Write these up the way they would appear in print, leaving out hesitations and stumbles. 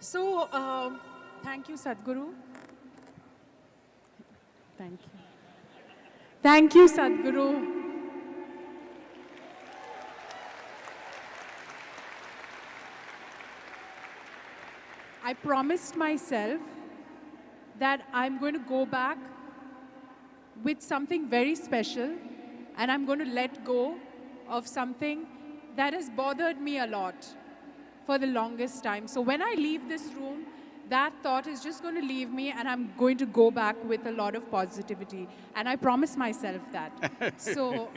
So, thank you, Sadhguru. Thank you. Thank you, Sadhguru. I promised myself that I'm going to go back with something very special and I'm going to let go of something that has bothered me a lot for the longest time. So when I leave this room, that thought is just going to leave me and I'm going to go back with a lot of positivity. And I promise myself that. So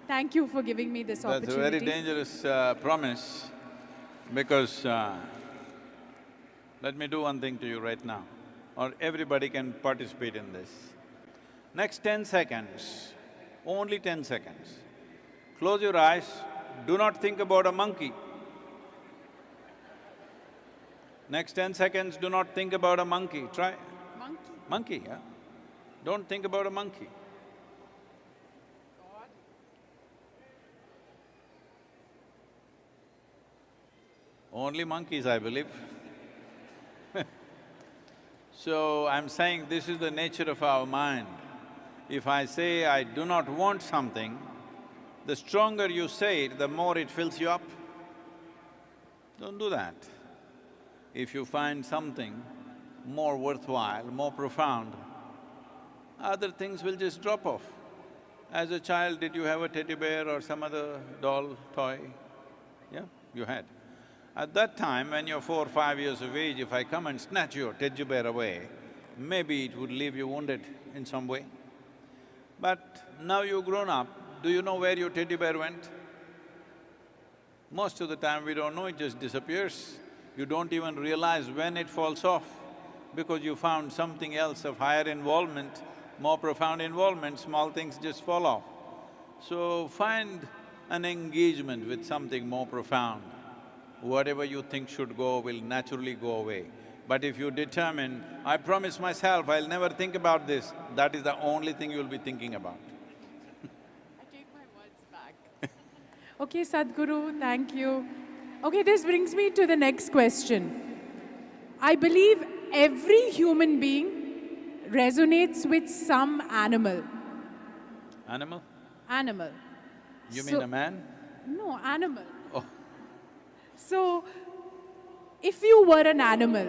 thank you for giving me this That's a opportunity. very dangerous promise because let me do one thing to you right now, or everybody can participate in this. Next 10 seconds, only 10 seconds, close your eyes, do not think about a monkey. Next 10 seconds, do not think about a monkey, try. Monkey. Monkey, yeah? Don't think about a monkey. God. Only monkeys, I believe. So, I'm saying this is the nature of our mind. If I say I do not want something, the stronger you say it, the more it fills you up. Don't do that. If you find something more worthwhile, more profound, other things will just drop off. As a child, did you have a teddy bear or some other doll, toy? Yeah, you had. At that time, when you're 4 or 5 years of age, if I come and snatch your teddy bear away, maybe it would leave you wounded in some way. But now you've grown up, do you know where your teddy bear went? Most of the time we don't know, it just disappears. You don't even realize when it falls off because you found something else of higher involvement, more profound involvement, small things just fall off. So find an engagement with something more profound. Whatever you think should go will naturally go away. But if you determine, I promise myself I'll never think about this, that is the only thing you'll be thinking about. I take my words back. Okay, Sadhguru, thank you. Okay, this brings me to the next question. I believe every human being resonates with some animal. Animal? Animal. You So- mean a man? No, animal. Oh, So, if you were an animal,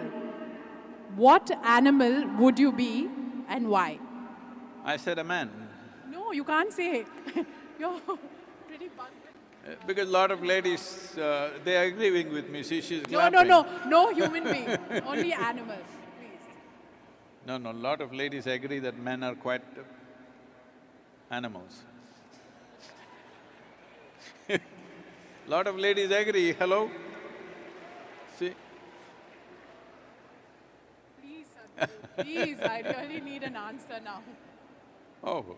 what animal would you be and why? I said a man. No, you can't say. You're pretty bugged. Because a lot of ladies, they're agreeing with me, see, she's No, clapping. no human being, only animals, please. No, a lot of ladies agree that men are quite animals. Lot of ladies agree, hello? See, Please, Sadhguru, please, I really need an answer now. oh,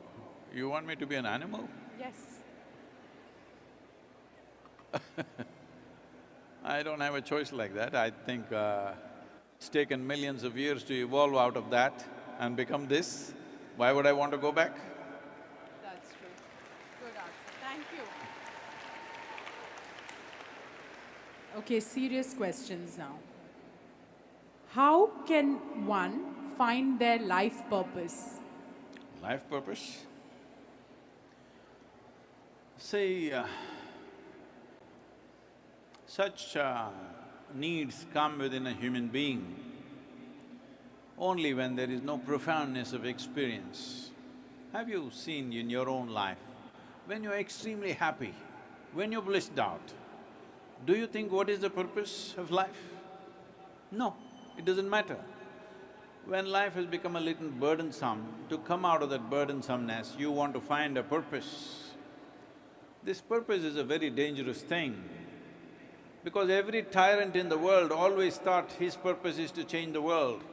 you want me to be an animal? Yes. I don't have a choice like that. I think it's taken millions of years to evolve out of that and become this. Why would I want to go back? That's true. Good answer. Thank you. Okay, serious questions now. How can one find their life purpose? Life purpose? See, such needs come within a human being only when there is no profoundness of experience. Have you seen in your own life, when you're extremely happy, when you're blissed out, do you think what is the purpose of life? No, it doesn't matter. When life has become a little burdensome, to come out of that burdensomeness, you want to find a purpose. This purpose is a very dangerous thing because every tyrant in the world always thought his purpose is to change the world,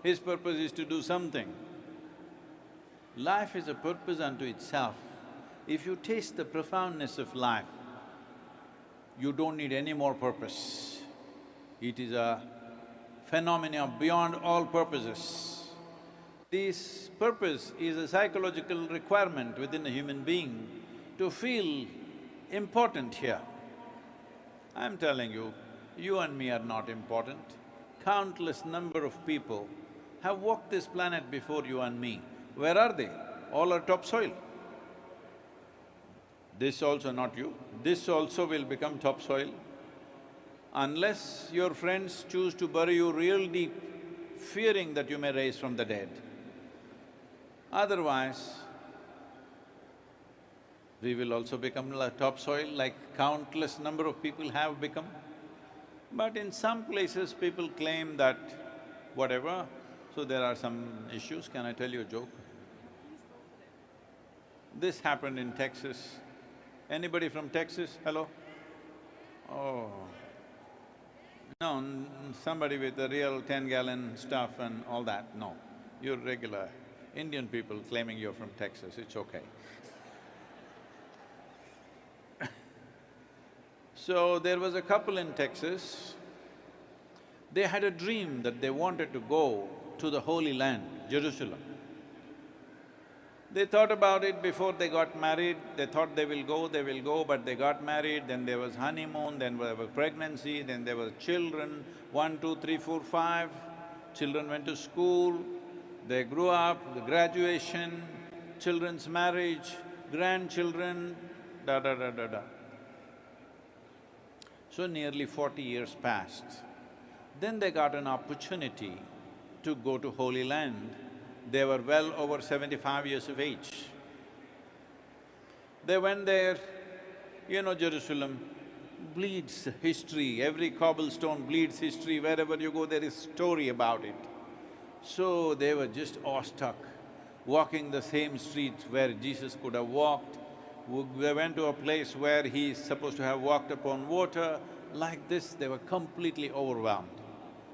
his purpose is to do something. Life is a purpose unto itself. If you taste the profoundness of life, you don't need any more purpose. It is a phenomenon beyond all purposes. This purpose is a psychological requirement within a human being to feel important here. I'm telling you, you and me are not important. Countless number of people have walked this planet before you and me. Where are they? All are topsoil. This also not you, this also will become topsoil. Unless your friends choose to bury you real deep, fearing that you may rise from the dead. Otherwise, we will also become like topsoil, like countless number of people have become. But in some places, people claim that whatever, so there are some issues. Can I tell you a joke? This happened in Texas. Anybody from Texas? Hello? Oh. No, somebody with the real 10-gallon stuff and all that, no. You're regular Indian people claiming you're from Texas, it's okay. So there was a couple in Texas, they had a dream that they wanted to go to the Holy Land, Jerusalem. They thought about it before they got married, they thought they will go, but they got married, then there was honeymoon, then there was pregnancy, then there were children, 1, 2, 3, 4, 5. Children went to school, they grew up, the graduation, children's marriage, grandchildren, da. So nearly 40 years passed. Then they got an opportunity to go to Holy Land. They were well over 75 years of age. They went there, you know, Jerusalem bleeds history, every cobblestone bleeds history, wherever you go there is story about it. So they were just awestruck, walking the same streets where Jesus could have walked. They went to a place where he's supposed to have walked upon water. Like this, they were completely overwhelmed.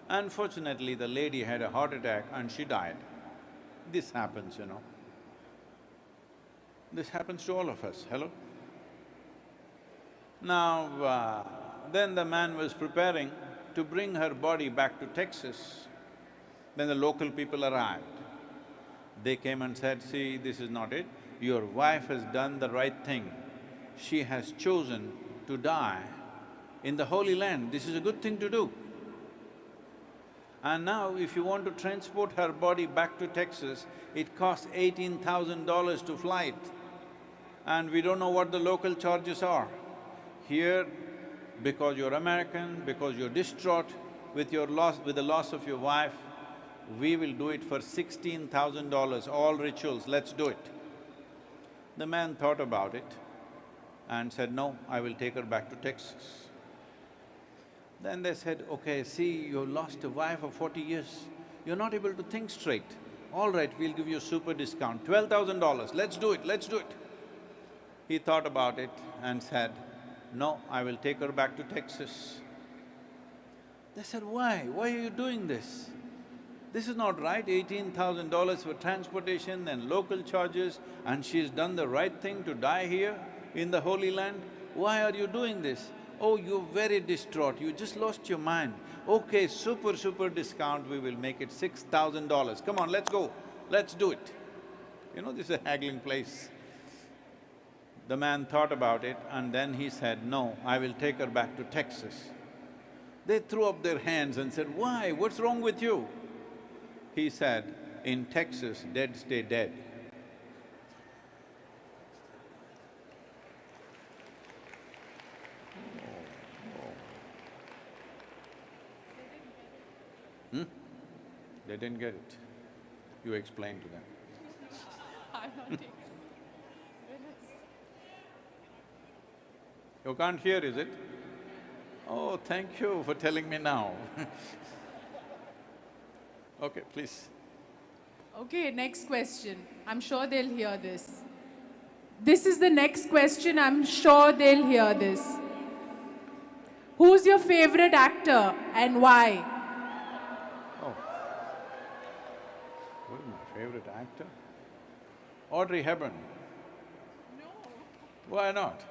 Unfortunately, the lady had a heart attack and she died. This happens, you know. This happens to all of us, hello? Now, then the man was preparing to bring her body back to Texas. Then the local people arrived. They came and said, see, this is not it. Your wife has done the right thing. She has chosen to die in the Holy Land. This is a good thing to do. And now if you want to transport her body back to Texas, it costs $18,000 to fly it. And we don't know what the local charges are. Here, because you're American, because you're distraught with the loss of your wife, we will do it for $16,000, all rituals, let's do it. The man thought about it and said, no, I will take her back to Texas. Then they said, okay, see, you lost a wife of 40 years, you're not able to think straight. All right, we'll give you a super discount, $12,000, let's do it, let's do it. He thought about it and said, no, I will take her back to Texas. They said, why? Why are you doing this? This is not right, $18,000 for transportation and local charges, and she's done the right thing to die here in the Holy Land. Why are you doing this? Oh, you're very distraught, you just lost your mind. Okay, super discount, we will make it $6,000. Come on, let's go, let's do it. You know, this is a haggling place. The man thought about it and then he said, no, I will take her back to Texas. They threw up their hands and said, why? What's wrong with you? He said, in Texas, dead stay dead. They didn't get it. You explain to them. I'm not taking it. You can't hear, is it? Oh, thank you for telling me now. Okay, please. Okay, next question. I'm sure they'll hear this. This is the next question, I'm sure they'll hear this. Who's your favorite actor and why? Oh. Who is my favorite actor? Audrey Hepburn. No. Why not?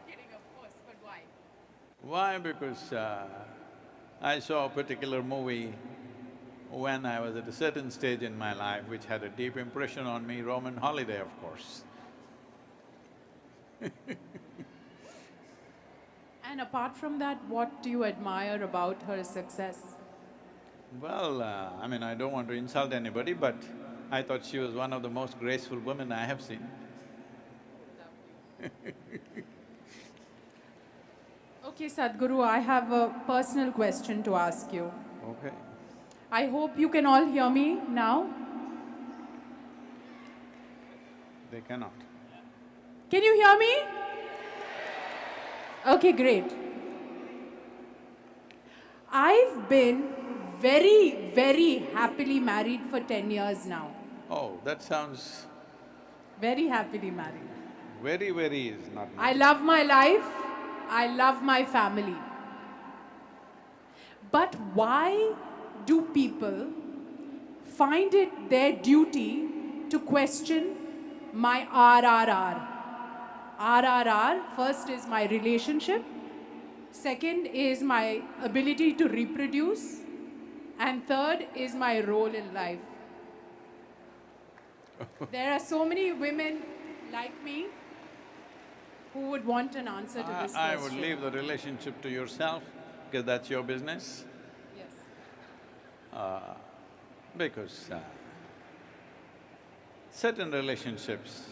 Kidding, of course, but why? Why? Because I saw a particular movie when I was at a certain stage in my life which had a deep impression on me, Roman Holiday, of course. And apart from that, what do you admire about her success? Well, I mean, I don't want to insult anybody, but I thought she was one of the most graceful women I have seen. Okay, Sadhguru, I have a personal question to ask you. Okay. I hope you can all hear me now. They cannot. Can you hear me? Okay, great. I've been very, very happily married for 10 years now. Oh, that sounds… Very happily married. very is not I nice. love my life. I love my family. But why do people find it their duty to question my RRR? RRR, first is my relationship, second is my ability to reproduce, and third is my role in life. There are so many women like me who would want an answer to this I question. would leave the relationship to yourself, because that's your business. Yes. Because certain relationships,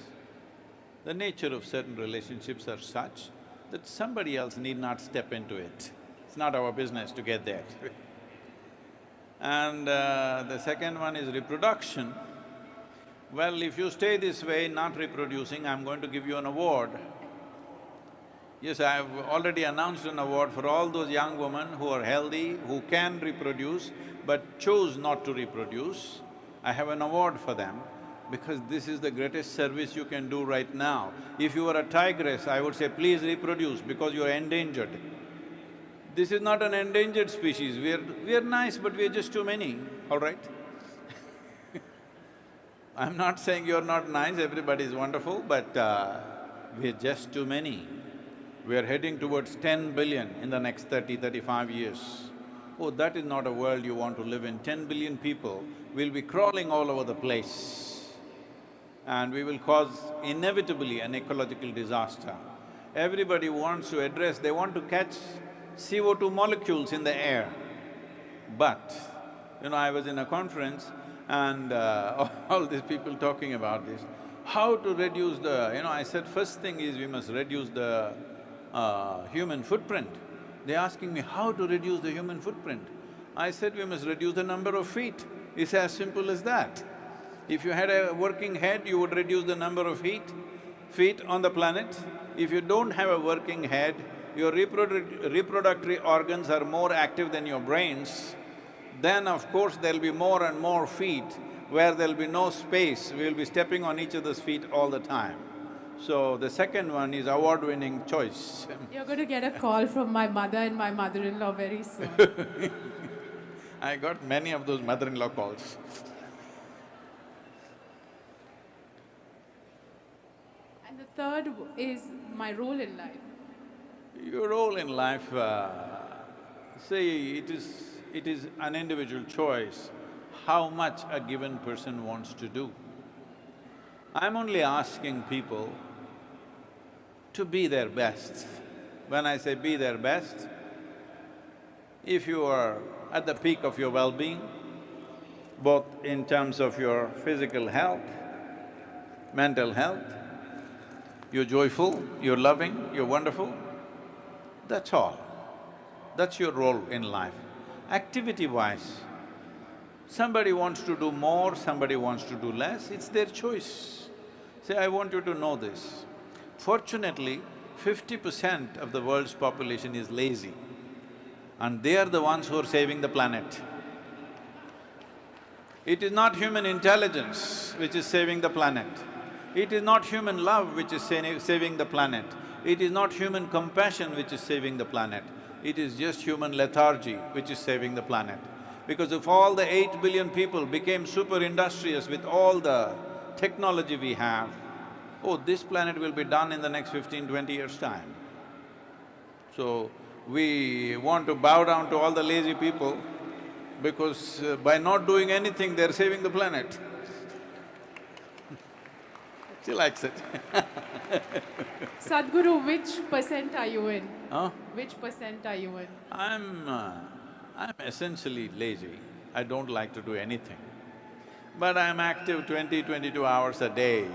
the nature of certain relationships are such that somebody else need not step into it. It's not our business to get there. And the second one is reproduction. Well, if you stay this way, not reproducing, I'm going to give you an award. Yes, I've already announced an award for all those young women who are healthy, who can reproduce, but chose not to reproduce. I have an award for them, because this is the greatest service you can do right now. If you were a tigress, I would say, please reproduce, because you're endangered. This is not an endangered species, we're nice, but we're just too many, all right? I'm not saying you're not nice, everybody is wonderful, but we're just too many. We are heading towards 10 billion in the next 35 years. Oh, that is not a world you want to live in. 10 billion people will be crawling all over the place, and we will cause inevitably an ecological disaster. Everybody wants to address… they want to catch CO2 molecules in the air. But, I was in a conference and all these people talking about this, how to reduce the… I said, first thing is we must reduce the human footprint. They're asking me, how to reduce the human footprint? I said, we must reduce the number of feet. It's as simple as that. If you had a working head, you would reduce the number of feet on the planet. If you don't have a working head, your reproductory organs are more active than your brains, then of course there'll be more and more feet where there'll be no space, we'll be stepping on each other's feet all the time. So the second one is award-winning choice. You're going to get a call from my mother and my mother-in-law very soon. I got many of those mother-in-law calls. And the third is my role in life. Your role in life, see, it is an individual choice how much a given person wants to do. I'm only asking people to be their best. When I say be their best, if you are at the peak of your well-being, both in terms of your physical health, mental health, you're joyful, you're loving, you're wonderful, that's all. That's your role in life. Activity-wise, somebody wants to do more, somebody wants to do less, it's their choice. See, I want you to know this. Fortunately, 50% of the world's population is lazy, and they are the ones who are saving the planet. It is not human intelligence which is saving the planet. It is not human love which is saving the planet. It is not human compassion which is saving the planet. It is just human lethargy which is saving the planet. Because if all the 8 billion people became super industrious with all the technology we have, oh, this planet will be done in the next 15–20 years' time. So, we want to bow down to all the lazy people because by not doing anything, they're saving the planet. She likes it. Sadhguru, which percent are you in? Huh? Which percent are you in? I'm essentially lazy. I don't like to do anything. But I'm active 22 hours a day,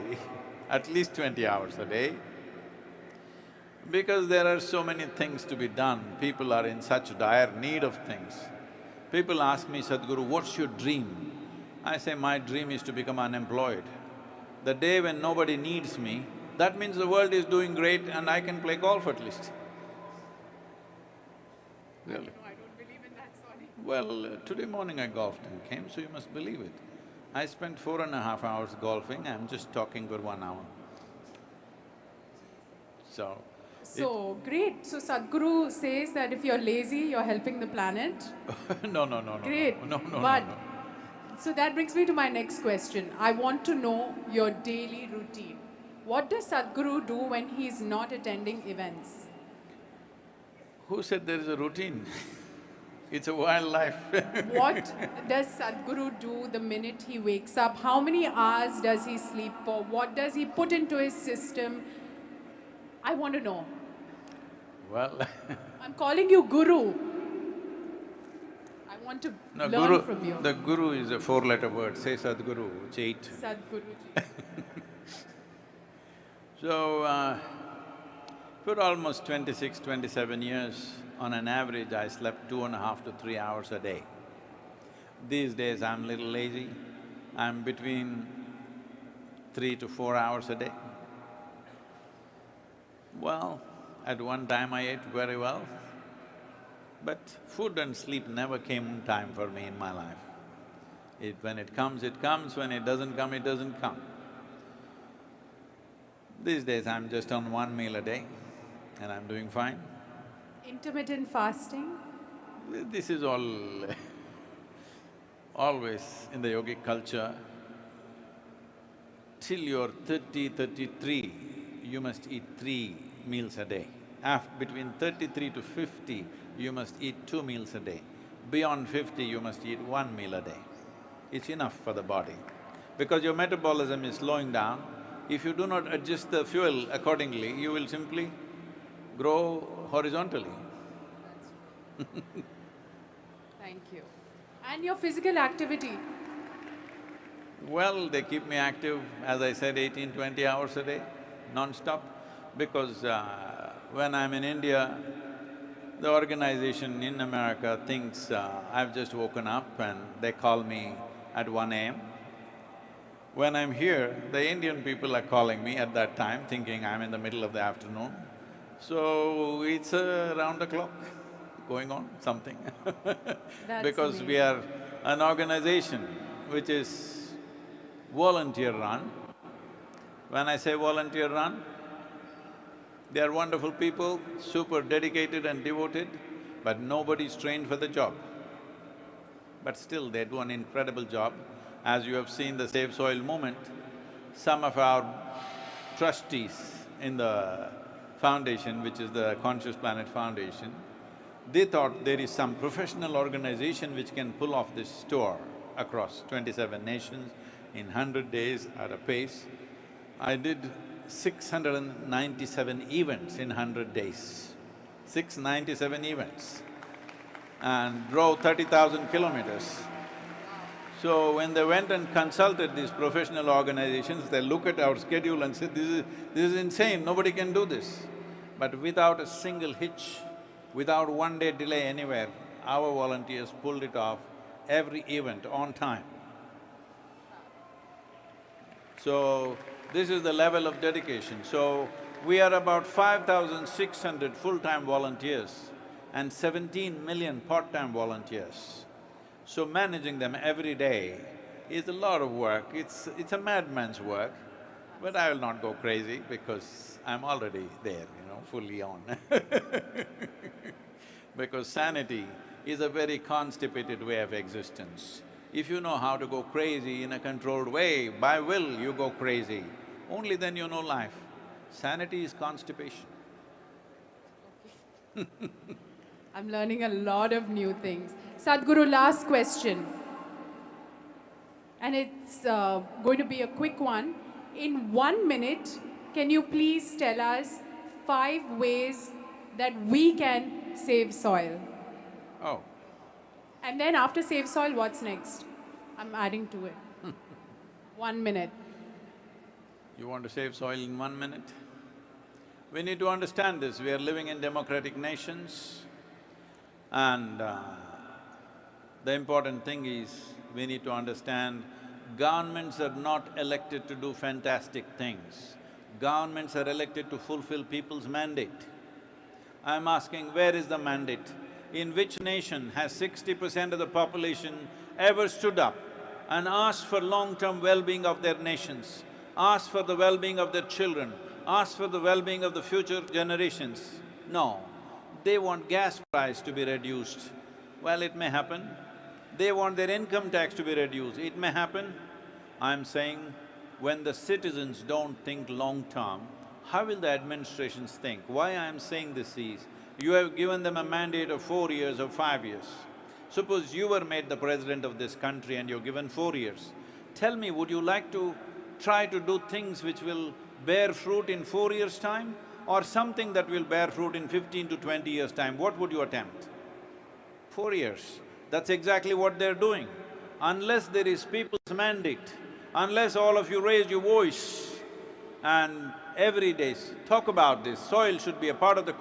at least 20 hours a day, because there are so many things to be done. People are in such dire need of things. People ask me, Sadhguru, what's your dream? I say, my dream is to become unemployed. The day when nobody needs me, that means the world is doing great and I can play golf at least. Really? No, I don't believe in that, sorry. Well, today morning I golfed and came, so you must believe it. I spent 4.5 hours golfing, I'm just talking for 1 hour. So… So, great. So Sadhguru says that if you're lazy, you're helping the planet. No. Great. No, no, But, no. so that brings me to my next question. I want to know your daily routine. What does Sadhguru do when he's not attending events? Who said there is a routine? It's a wild life. What does Sadhguru do the minute he wakes up? How many hours does he sleep for? What does he put into his system? I want to know. Well, I'm calling you Guru. I want to no, learn from you. the Guru is a four-letter word, say Sadhguru, it's 8. Sadhguruji. So, for almost 26, 27 years, on an average, I slept 2.5 to 3 hours a day. These days, I'm a little lazy. I'm between 3 to 4 hours a day. Well, at one time I ate very well, but food and sleep never came in time for me in my life. When it comes, when it doesn't come, it doesn't come. These days I'm just on 1 meal a day and I'm doing fine. Intermittent fasting? This is all always in the yogic culture. Till you're 30, 33, you must eat 3 meals a day. Between 33 to 50, you must eat 2 meals a day. Beyond 50, you must eat 1 meal a day. It's enough for the body. Because your metabolism is slowing down, if you do not adjust the fuel accordingly, you will simply grow horizontally. Thank you. And your physical activity? Well, they keep me active, as I said, 18-20 hours a day, non-stop, because when I'm in India, the organization in America thinks I've just woken up and they call me at 1 AM. When I'm here, the Indian people are calling me at that time, thinking I'm in the middle of the afternoon. So, it's round the clock going on, something because amazing. we are an organization which is volunteer-run. When I say volunteer-run, they are wonderful people, super dedicated and devoted, but nobody's trained for the job. But still, they do an incredible job. As you have seen the Save Soil movement, some of our trustees in the foundation, which is the Conscious Planet Foundation, they thought there is some professional organization which can pull off this tour across 27 nations in 100 days at a pace. I did 697 events in 100 days, 697 events, and drove 30,000 kilometers. So when they went and consulted these professional organizations, they look at our schedule and said, this is insane, nobody can do this. But without a single hitch, without 1 day delay anywhere, our volunteers pulled it off, every event on time. So, this is the level of dedication. So, we are about 5,600 full-time volunteers and 17 million part-time volunteers. So, managing them every day is a lot of work, it's a madman's work, but I will not go crazy because I'm already there, fully on because sanity is a very constipated way of existence. If you know how to go crazy in a controlled way, by will you go crazy, only then you know life. Sanity is constipation. I'm learning a lot of new things. Sadhguru, last question. And it's going to be a quick one. In 1 minute, can you please tell us 5 ways that we can save soil? Oh, And then after Save Soil, what's next? I'm adding to it. 1 minute. You want to save soil in 1 minute? We need to understand this. We are living in democratic nations, and the important thing is we need to understand governments are not elected to do fantastic things. Governments are elected to fulfill people's mandate. I'm asking, where is the mandate? In which nation has 60% of the population ever stood up and asked for long-term well-being of their nations, asked for the well-being of their children, asked for the well-being of the future generations? No. They want gas price to be reduced. Well, it may happen. They want their income tax to be reduced. It may happen. I'm saying, when the citizens don't think long-term, how will the administrations think? Why I'm saying this is, you have given them a mandate of 4 years or 5 years. Suppose you were made the president of this country and you're given 4 years. Tell me, would you like to try to do things which will bear fruit in 4 years' time, or something that will bear fruit in 15 to 20 years' time? What would you attempt? 4 years. That's exactly what they're doing. Unless there is people's mandate, unless all of you raise your voice and every day talk about this, soil should be a part of the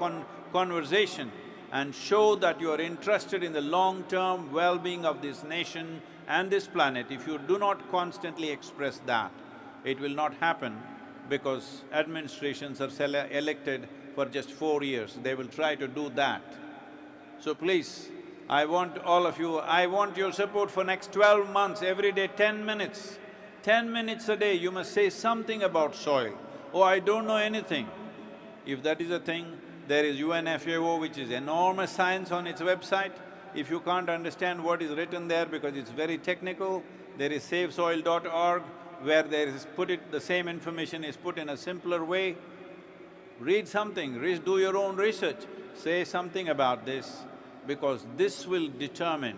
conversation, and show that you are interested in the long-term well-being of this nation and this planet. If you do not constantly express that, it will not happen, because administrations are elected for just 4 years. They will try to do that. So please, I want all of you, I want your support for next 12 months, every day 10 minutes. 10 minutes a day, you must say something about soil. Oh, I don't know anything. If that is a thing, there is UNFAO, which is enormous science on its website. If you can't understand what is written there because it's very technical, there is savesoil.org, where there is the same information is put in a simpler way. Read something, do your own research, say something about this, because this will determine,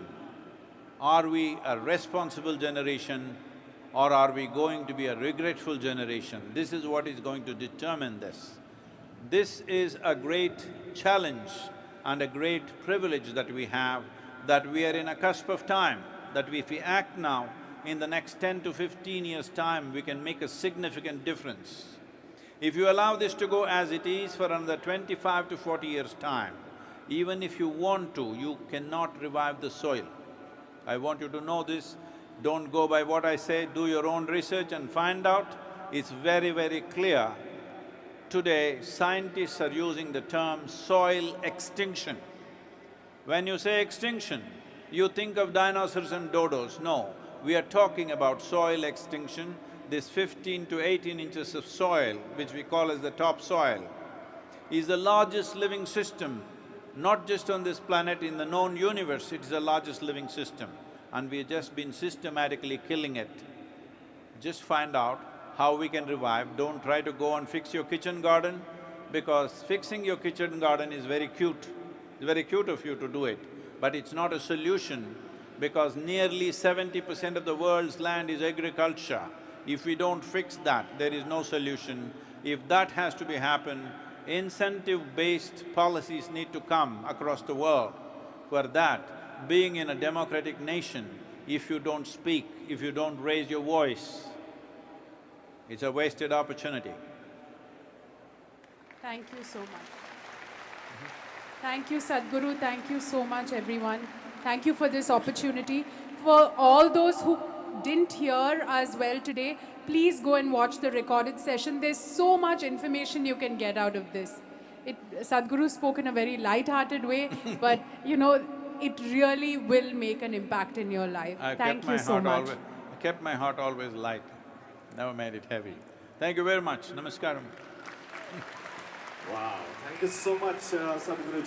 are we a responsible generation or are we going to be a regretful generation? This is what is going to determine this. This is a great challenge and a great privilege that we have, that we are in a cusp of time, that if we act now, in the next 10 to 15 years' time, we can make a significant difference. If you allow this to go as it is for another 25 to 40 years' time, even if you want to, you cannot revive the soil. I want you to know this. Don't go by what I say, do your own research and find out. It's very, very clear. Today, scientists are using the term soil extinction. When you say extinction, you think of dinosaurs and dodos. No, we are talking about soil extinction. This 15 to 18 inches of soil, which we call as the topsoil, is the largest living system, not just on this planet, in the known universe. It is the largest living system, and we've just been systematically killing it. Just find out how we can revive. Don't try to go and fix your kitchen garden, because fixing your kitchen garden is very cute. It's very cute of you to do it, but it's not a solution, because nearly 70% of the world's land is agriculture. If we don't fix that, there is no solution. If that has to be happen, incentive-based policies need to come across the world. For that, being in a democratic nation, if you don't speak, if you don't raise your voice, it's a wasted opportunity. Thank you so much. Thank you, Sadhguru. Thank you so much, everyone. Thank you for this opportunity. For all those who didn't hear as well today, please go and watch the recorded session. There's so much information you can get out of this. Sadhguru spoke in a very light-hearted way, but you know, it really will make an impact in your life. Thank you so much. I kept my heart always light, never made it heavy. Thank you very much. Namaskaram. Wow, thank you so much, Sadhguru.